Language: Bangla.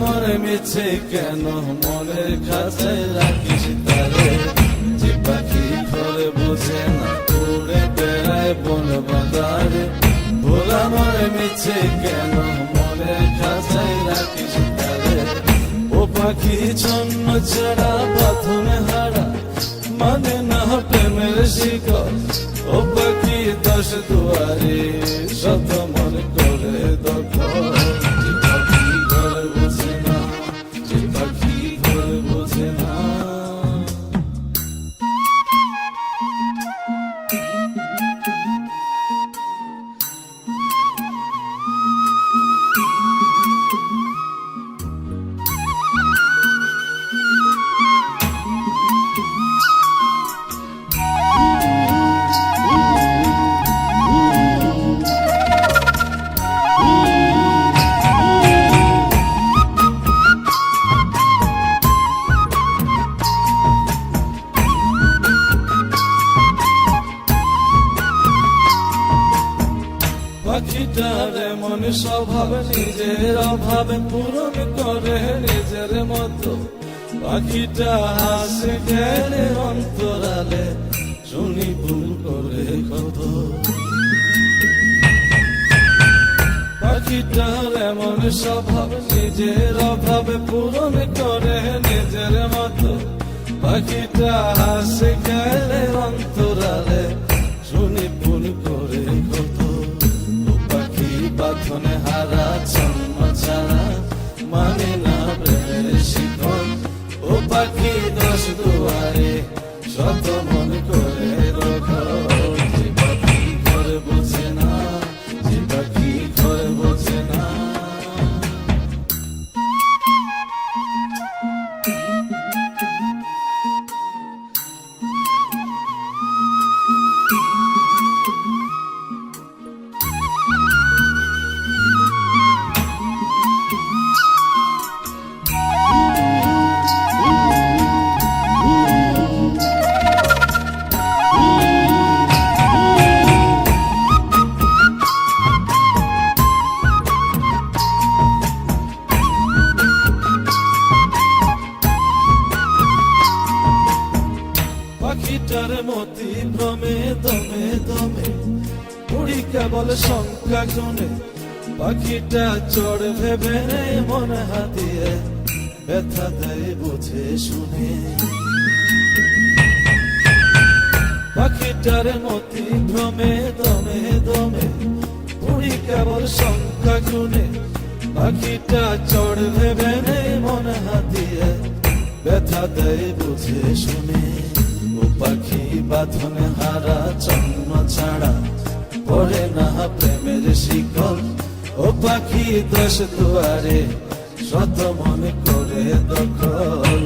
মনে মিছে কেন মনের খাঁচায় রাখিস তারে, যে পাখি ঘরে বোঝে না উড়ে বেড়ায় বন বাজারে। ভোলা মনে মিছে কেন মনের খাঁচায় রাখিস তারে, ও পাখি ছন্ন ছাড়া বাঁধনে হারা মানে না প্রেমের শিকল। ও পাখি দশ দুয়ারে শত মন করে দখল, যে পাখি ঘরে বোঝে না, যে পাখি ঘরে বোঝে না। পাখিটার এমন স্বভাব নিজের অভাবে পূরণ করে নিজের মতো। পাখিটা হাসে গেলে অন্তরালে শুনি ভুল করে কত। পাখিটার এমন স্বভাব নিজের অভাবে পূরণ করে নিজের মতো। পাখিটা হাসে গেলে অন্তরালে শুনি ভুল করে কত। বাঁধনে হারা জন্ম ছাড়া মানে না প্রেমের শিকল। ও পাখি দশ দুয়ারে শত মন করে দখল, যে পাখি ঘরে বোঝে না, যে পাখি ঘরে বোঝে না। পাখিটার মতি ভ্রমে দমে দমে উড়ি কেবল শঙ্কা গুনে। পাখিটা চড় ভেবে মন হাতিয়ে ব্যথা দেয় বুঝে শুনে। পাখিটার মতি ভ্রমে দমে দমে উড়ি কেবল শঙ্কা গুনে। পাখিটা চড় ভেবে মন হাতিয়ে ব্যথা দেয় বুঝে শুনে। ও পাখি বাঁধনে হারা জন্ম ছাড়া পড়ে না প্রেমের শিকল। ও পাখি দশ দুয়ারে শত মন করে দখল।